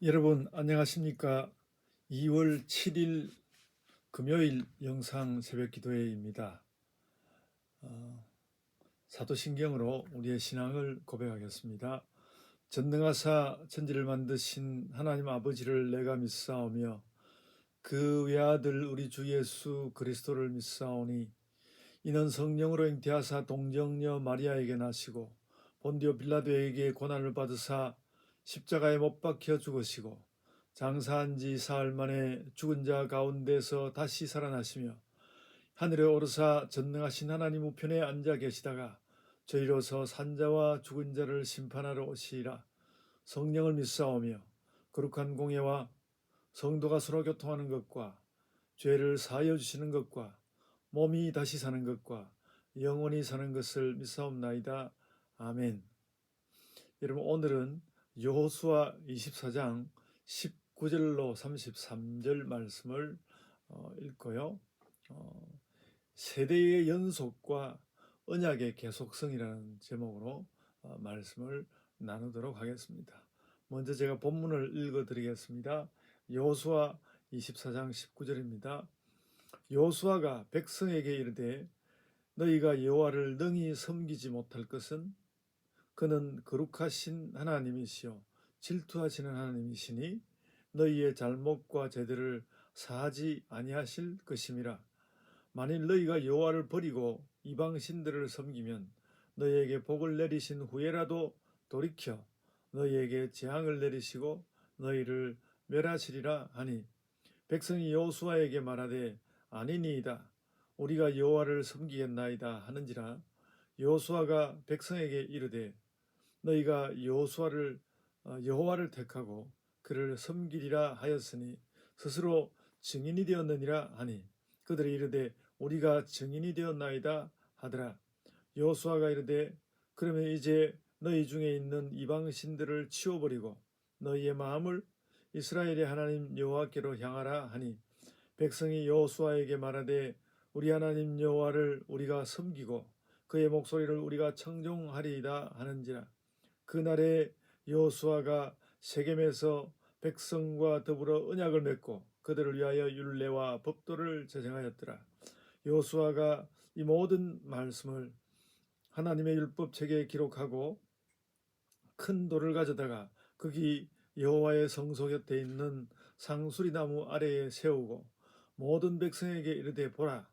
여러분 안녕하십니까? 2월 7일 금요일 영상 새벽 기도회입니다. 사도신경으로 우리의 신앙을 고백하겠습니다. 전능하사 천지를 만드신 하나님 아버지를 내가 믿사오며 그 외아들 우리 주 예수 그리스도를 믿사오니 이는 성령으로 잉태하사 동정녀 마리아에게 나시고 본디오 빌라도에게 고난을 받으사 십자가에 못 박혀 죽으시고 장사한 지 사흘 만에 죽은 자 가운데서 다시 살아나시며 하늘에 오르사 전능하신 하나님 우편에 앉아 계시다가 저희로서 산자와 죽은 자를 심판하러 오시리라. 성령을 믿사오며 거룩한 공예와 성도가 서로 교통하는 것과 죄를 사하여 주시는 것과 몸이 다시 사는 것과 영원히 사는 것을 믿사옵나이다. 아멘. 여러분 오늘은 여호수아 24장 19절로 33절 말씀을 읽고요. 세대의 연속과 언약의 계속성이라는 제목으로 말씀을 나누도록 하겠습니다. 먼저 제가 본문을 읽어드리겠습니다. 여호수아 24장 19절입니다. 여호수아가 백성에게 이르되 너희가 여호와를 능히 섬기지 못할 것은 그는 거룩하신 하나님이시요 질투하시는 하나님이시니 너희의 잘못과 죄들을 사하지 아니하실 것임이라. 만일 너희가 여호와를 버리고 이방 신들을 섬기면 너희에게 복을 내리신 후에라도 돌이켜 너희에게 재앙을 내리시고 너희를 멸하시리라 하니 백성이 여호수아에게 말하되 아니니이다 우리가 여호와를 섬기겠나이다 하는지라. 여호수아가 백성에게 이르되 너희가 여호와를 택하고 그를 섬기리라 하였으니 스스로 증인이 되었느니라 하니 그들이 이르되 우리가 증인이 되었나이다 하더라. 여호수아가 이르되 그러면 이제 너희 중에 있는 이방 신들을 치워버리고 너희의 마음을 이스라엘의 하나님 여호와께로 향하라 하니 백성이 여호수아에게 말하되 우리 하나님 여호와를 우리가 섬기고 그의 목소리를 우리가 청종하리이다 하는지라. 그날에 여호수아가 세겜에서 백성과 더불어 언약을 맺고 그들을 위하여 율례와 법도를 제정하였더라. 여호수아가 이 모든 말씀을 하나님의 율법책에 기록하고 큰 돌을 가져다가 거기 여호와의 성소 곁에 있는 상수리나무 아래에 세우고 모든 백성에게 이르되 보라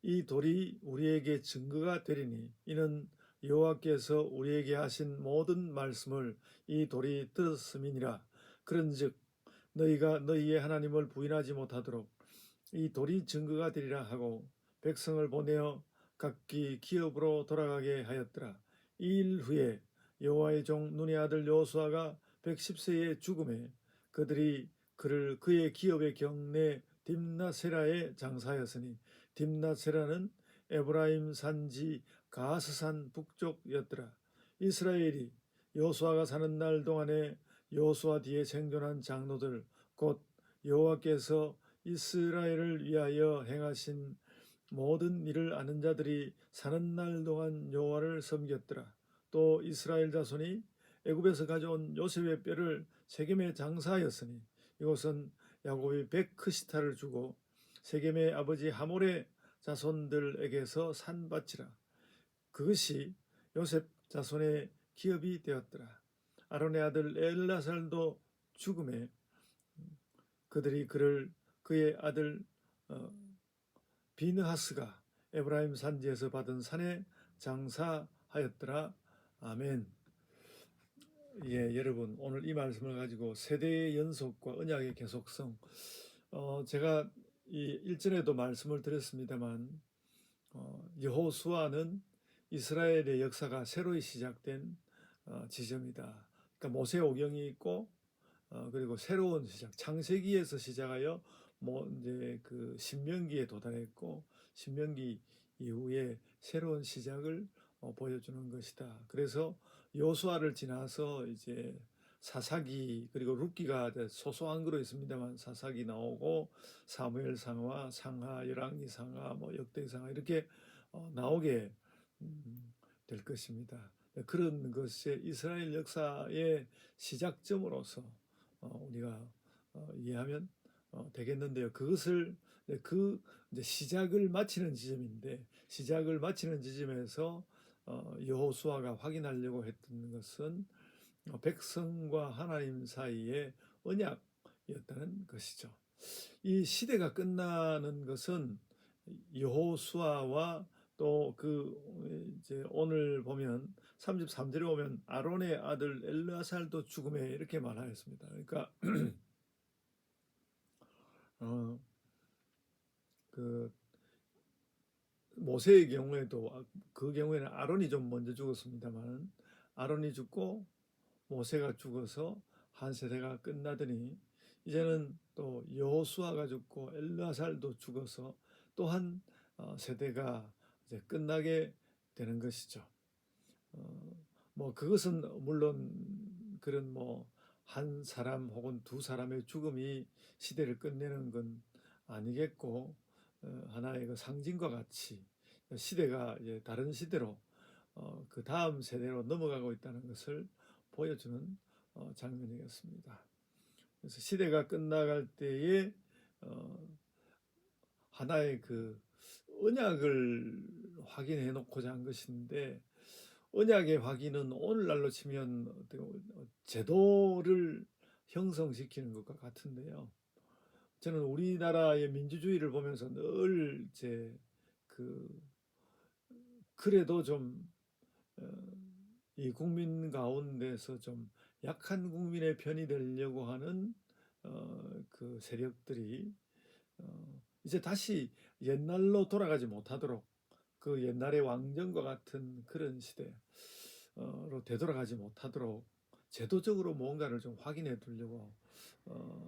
이 돌이 우리에게 증거가 되리니 이는 여호와께서 우리에게 하신 모든 말씀을 이 돌이 들었음이니라. 그런즉 너희가 너희의 하나님을 부인하지 못하도록 이 돌이 증거가 되리라 하고 백성을 보내어 각기 기업으로 돌아가게 하였더라. 이 일 후에 여호와의 종 눈의 아들 여호수아가 110세의 죽음에 그들이 그를 그의 기업의 경내 딥나세라에 장사하였으니 딥나세라는 에브라임 산지 가스산 북쪽이었더라. 이스라엘이 여호수아가 사는 날 동안에 여호수아 뒤에 생존한 장로들 곧 여호와께서 이스라엘을 위하여 행하신 모든 일을 아는 자들이 사는 날 동안 여호와를 섬겼더라. 또 이스라엘 자손이 애굽에서 가져온 요셉의 뼈를 세겜에 장사하였으니 이곳은 야곱이 백크시타를 주고 세겜의 아버지 하몰의 자손들에게서 산 밭이라. 그것이 요셉 자손의 기업이 되었더라. 아론의 아들 엘라살도 죽음에 그들이 그의 아들 비느하스가 에브라임 산지에서 받은 산에 장사하였더라. 아멘. 예, 여러분 오늘 이 말씀을 가지고 세대의 연속과 언약의 계속성, 제가 이 일전에도 말씀을 드렸습니다만 여호수아는 이스라엘의 역사가 새로이 시작된 지점이다. 그러니까 모세오경이 있고 그리고 새로운 시작, 창세기에서 시작하여 이제 그 신명기에 도달했고 신명기 이후에 새로운 시작을 보여주는 것이다. 그래서 여호수아를 지나서 이제 사사기 그리고 룻기가 소소한 거로 있습니다만 사사기 나오고 사무엘상하, 상하, 열왕기상하, 역대상하 이렇게 나오게 될 것입니다. 그런 것이 이스라엘 역사의 시작점으로서 우리가 이해하면 되겠는데요. 그것을 그 이제 시작을 마치는 지점인데, 시작을 마치는 지점에서 여호수아가 확인하려고 했던 것은 백성과 하나님 사이의 언약이었다는 것이죠. 이 시대가 끝나는 것은 여호수아와 또 이제 오늘 보면 33절에 보면 아론의 아들 엘르아살도 죽음에 이렇게 말하였습니다. 그러니까 어, 그 모세의 경우에도 그 경우에는 아론이 좀 먼저 죽었습니다만, 아론이 죽고 모세가 죽어서 한 세대가 끝나더니 이제는 또 여호수아가 죽고 엘르아살도 죽어서 또 한 세대가 이제 끝나게 되는 것이죠. 뭐 그것은 물론 그런 뭐 한 사람 혹은 두 사람의 죽음이 시대를 끝내는 건 아니겠고, 하나의 그 상징과 같이 시대가 이제 다른 시대로 그 다음 세대로 넘어가고 있다는 것을 보여주는 장면이었습니다. 그래서 시대가 끝나갈 때에 하나의 그 언약을 확인해 놓고자 한 것인데, 언약의 확인은 오늘날로 치면 제도를 형성시키는 것과 같은데요. 저는 우리나라의 민주주의를 보면서 늘 이제 그래도 좀 이 국민 가운데서 좀 약한 국민의 편이 되려고 하는 그 세력들이 이제 다시 옛날로 돌아가지 못하도록, 그 옛날의 왕정과 같은 그런 시대로 되돌아가지 못하도록 제도적으로 뭔가를 좀 확인해 두려고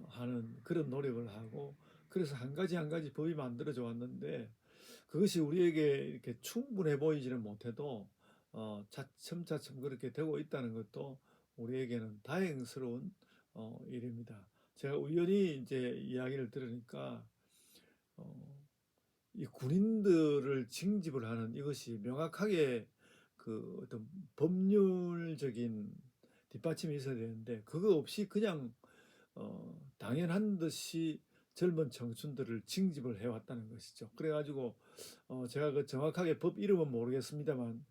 하는 그런 노력을 하고, 그래서 한 가지 한 가지 법이 만들어져 왔는데, 그것이 우리에게 이렇게 충분해 보이지는 못해도 차츰차츰 그렇게 되고 있다는 것도 우리에게는 다행스러운 일입니다. 제가 우연히 이제 이야기를 들으니까 이 군인들을 징집을 하는 이것이 명확하게 그 어떤 법률적인 뒷받침이 있어야 되는데, 그거 없이 그냥 당연한 듯이 젊은 청춘들을 징집을 해왔다는 것이죠. 그래가지고 제가 그 정확하게 법 이름은 모르겠습니다만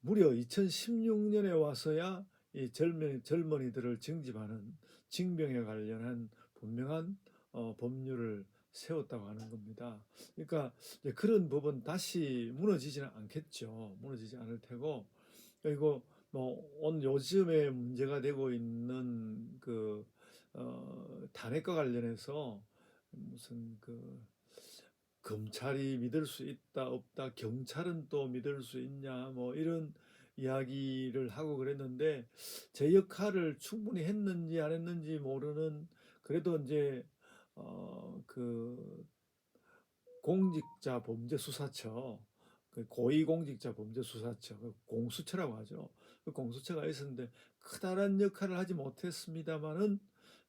무려 2016년에 와서야 이 젊은이들을 징집하는 징병에 관련한 분명한 법률을 세웠다고 하는 겁니다. 그러니까 그런 법은 다시 무너지지는 않겠죠. 무너지지 않을 테고, 그리고 뭐 요즘에 문제가 되고 있는 탄핵과 관련해서 무슨 검찰이 믿을 수 있다 없다, 경찰은 또 믿을 수 있냐, 뭐 이런 이야기를 하고 그랬는데, 제 역할을 충분히 했는지 안 했는지 모르는, 그래도 이제 그 공직자 범죄 수사처, 그 고위공직자 범죄 수사처, 공수처라고 하죠. 그 공수처가 있었는데 커다란 역할을 하지 못했습니다만은,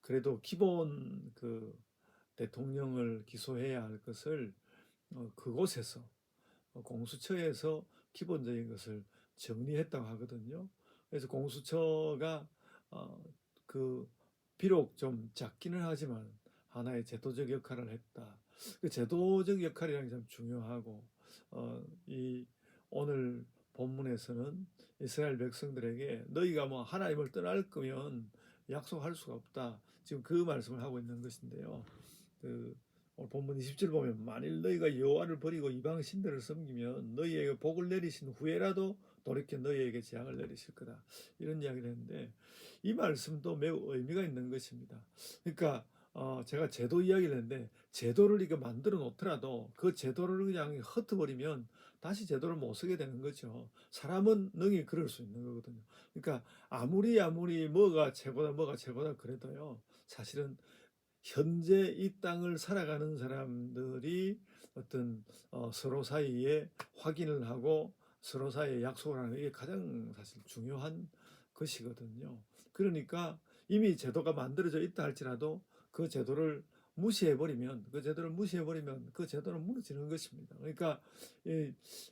그래도 기본 대통령을 기소해야 할 것을 그곳에서 공수처에서 기본적인 것을 정리했다고 하거든요. 그래서 공수처가 어, 그 비록 좀 작기는 하지만 하나의 제도적 역할을 했다. 그 제도적 역할이라는 게 참 중요하고, 이 오늘 본문에서는 이스라엘 백성들에게 너희가 뭐 하나님을 떠날 거면 약속할 수가 없다, 지금 그 말씀을 하고 있는 것인데요. 오늘 본문 20절 보면 만일 너희가 여호와를 버리고 이방 신들을 섬기면 너희에게 복을 내리신 후에라도 돌이켜 너희에게 재앙을 내리실 거다, 이런 이야기를 했는데, 이 말씀도 매우 의미가 있는 것입니다. 그러니까 제가 제도 이야기를 했는데, 제도를 이거 만들어 놓더라도 그 제도를 그냥 흩어버리면 다시 제도를 못 쓰게 되는 거죠. 사람은 능히 그럴 수 있는 거거든요. 그러니까 아무리 뭐가 최고다 그래도요, 사실은 현재 이 땅을 살아가는 사람들이 어떤 서로 사이에 확인을 하고 서로 사이에 약속을 하는 게 가장 사실 중요한 것이거든요. 그러니까 이미 제도가 만들어져 있다 할지라도 그 제도를 무시해버리면 그 제도는 무너지는 것입니다. 그러니까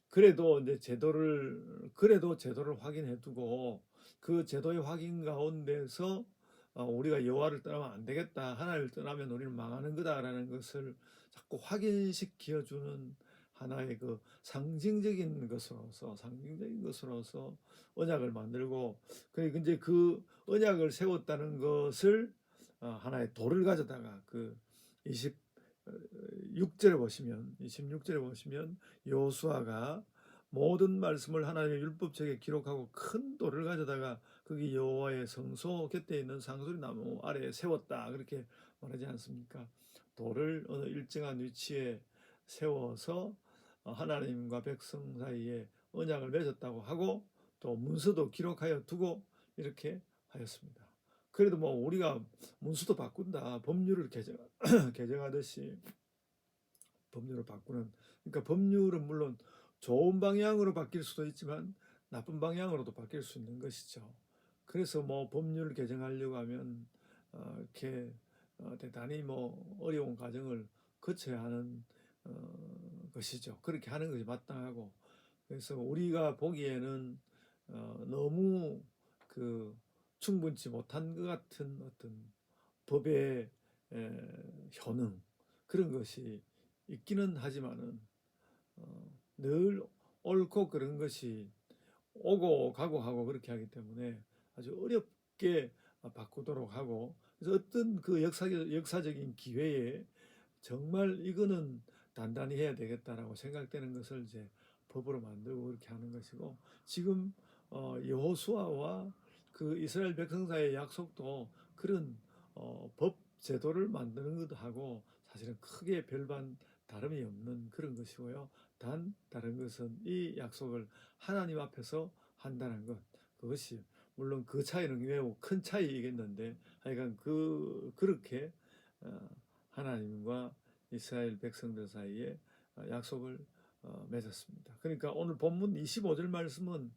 그래도 이제 제도를 확인해 두고 그 제도의 확인 가운데서 우리가 여호와를 떠나면 안 되겠다, 하나님을 떠나면 우리는 망하는 거다라는 것을 자꾸 확인시켜 주는 하나의 그 상징적인 것으로서 언약을 만들고, 그리고 이제 그 언약을 세웠다는 것을 하나의 돌을 가져다가 그 26절에 보시면 여호수아가 모든 말씀을 하나님의 율법책에 기록하고 큰 돌을 가져다가 거기 여호와의 성소 곁에 있는 상수리 나무 아래에 세웠다, 그렇게 말하지 않습니까? 돌을 어느 일정한 위치에 세워서 하나님과 백성 사이에 언약을 맺었다고 하고, 또 문서도 기록하여 두고 이렇게 하였습니다. 그래도 뭐 우리가 문서도 바꾼다, 법률을 개정하듯이 법률을 바꾸는, 그러니까 법률은 물론 좋은 방향으로 바뀔 수도 있지만 나쁜 방향으로도 바뀔 수 있는 것이죠. 그래서 뭐 법률을 개정하려고 하면 이렇게 대단히 뭐 어려운 과정을 거쳐야 하는 것이죠. 그렇게 하는 것이 마땅하고, 그래서 우리가 보기에는 너무 그 충분치 못한 것 같은 어떤 법의 효능, 그런 것이 있기는 하지만은 늘 옳고 그런 것이 오고 가고 하고 그렇게 하기 때문에 아주 어렵게 바꾸도록 하고, 그래서 어떤 그 역사적인 기회에 정말 이거는 단단히 해야 되겠다라고 생각되는 것을 이제 법으로 만들고 그렇게 하는 것이고, 지금 여호수아와 그 이스라엘 백성 사이의 약속도 그런 법 제도를 만드는 것도 하고 사실은 크게 별반 다름이 없는 그런 것이고요. 단 다른 것은 이 약속을 하나님 앞에서 한다는 것, 그것이 물론 그 차이는 매우 큰 차이이겠는데, 하여간 그렇게 하나님과 이스라엘 백성들 사이에 약속을 맺었습니다. 그러니까 오늘 본문 25절 말씀은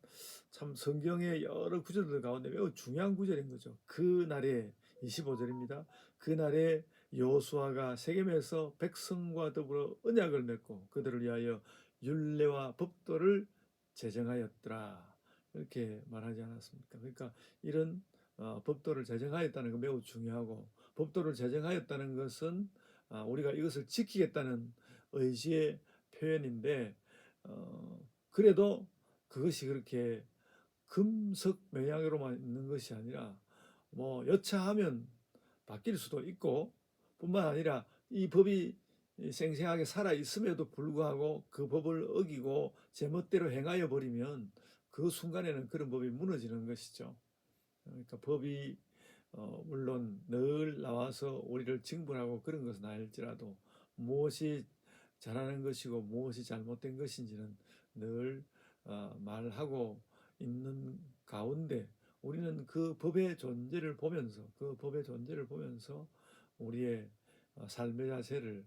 참 성경의 여러 구절들 가운데 매우 중요한 구절인 거죠. 그날에 25절입니다. 그날에 여호수아가 세겜에서 백성과 더불어 언약을 맺고 그들을 위하여 율례와 법도를 제정하였더라, 이렇게 말하지 않았습니까? 그러니까 이런 법도를 제정하였다는 건 매우 중요하고, 법도를 제정하였다는 것은 우리가 이것을 지키겠다는 의지의 표현인데, 그래도 그것이 그렇게 금석 명약으로만 있는 것이 아니라 뭐 여차하면 바뀔 수도 있고, 뿐만 아니라 이 법이 생생하게 살아 있음에도 불구하고 그 법을 어기고 제멋대로 행하여 버리면 그 순간에는 그런 법이 무너지는 것이죠. 그러니까 법이 물론 늘 나와서 우리를 징벌하고 그런 것은 알지라도 무엇이 잘하는 것이고 무엇이 잘못된 것인지는 늘 말하고 있는 가운데, 우리는 그 법의 존재를 보면서 우리의 삶의 자세를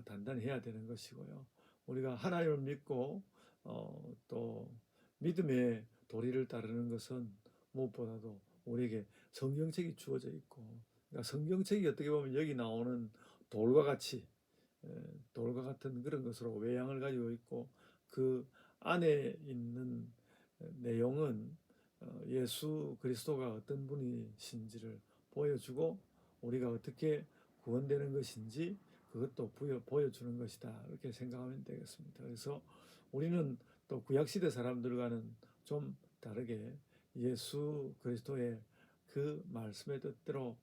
단단히 해야 되는 것이고요. 우리가 하나님을 믿고 또 믿음의 도리를 따르는 것은 무엇보다도 우리에게 성경책이 주어져 있고, 그러니까 성경책이 어떻게 보면 여기 나오는 돌과 같이 돌과 같은 그런 것으로 외양을 가지고 있고, 그 안에 있는 내용은 예수 그리스도가 어떤 분이신지를 보여주고 우리가 어떻게 구원되는 것인지 그것도 보여주는 것이다, 이렇게 생각하면 되겠습니다. 그래서 우리는 또 구약시대 사람들과는 좀 다르게 예수 그리스도의 그 말씀의 뜻대로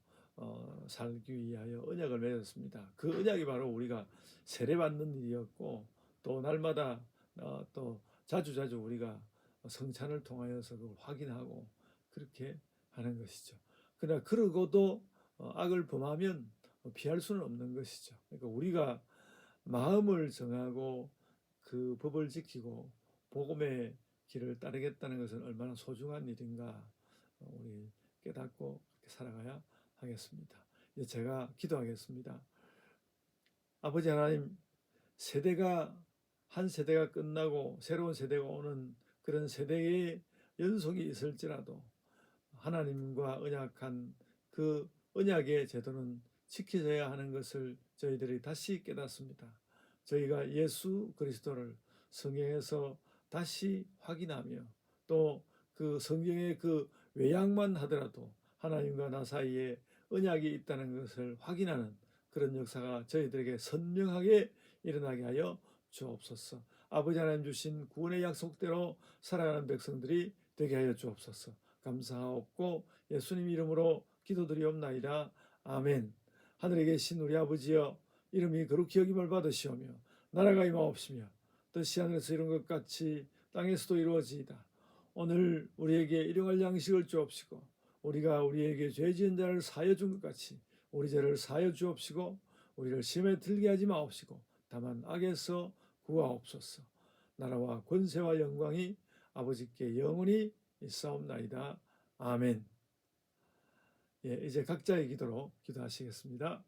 살기 위하여 언약을 맺었습니다. 그 언약이 바로 우리가 세례받는 일이었고, 또 날마다 또 자주 우리가 성찬을 통하여서 그걸 확인하고 그렇게 하는 것이죠. 그러나 그러고도 악을 범하면 피할 수는 없는 것이죠. 그러니까 우리가 마음을 정하고 그 법을 지키고 복음의 길을 따르겠다는 것은 얼마나 소중한 일인가 우리 깨닫고 그렇게 살아가야 하겠습니다. 이제 제가 기도하겠습니다. 아버지 하나님, 한 세대가 끝나고 새로운 세대가 오는 그런 세대의 연속이 있을지라도 하나님과 언약한 그 언약의 제도는 지켜져야 하는 것을 저희들이 다시 깨닫습니다. 저희가 예수 그리스도를 성경에서 다시 확인하며 또 그 성경의 그 외양만 하더라도 하나님과 나 사이에 언약이 있다는 것을 확인하는 그런 역사가 저희들에게 선명하게 일어나게 하여 주옵소서. 아버지 하나님 주신 구원의 약속대로 살아가는 백성들이 되게 하여 주옵소서. 감사하옵고 예수님 이름으로 기도드리옵나이다. 아멘. 하늘에 계신 우리 아버지여, 이름이 거룩히 여김을 받으시오며 나라가 임하옵시며 뜻이 하늘에서 이룬 것 같이 땅에서도 이루어지이다. 오늘 우리에게 일용할 양식을 주옵시고 우리가 우리에게 죄 지은 자를 사하여 준 것 같이 우리 죄를 사하여 주옵시고 우리를 시험에 들게 하지 마옵시고 다만 악에서 구하옵소서. 나라와 권세와 영광이 아버지께 영원히 있사옵나이다. 아멘. 예, 이제 각자의 기도로 기도하시겠습니다.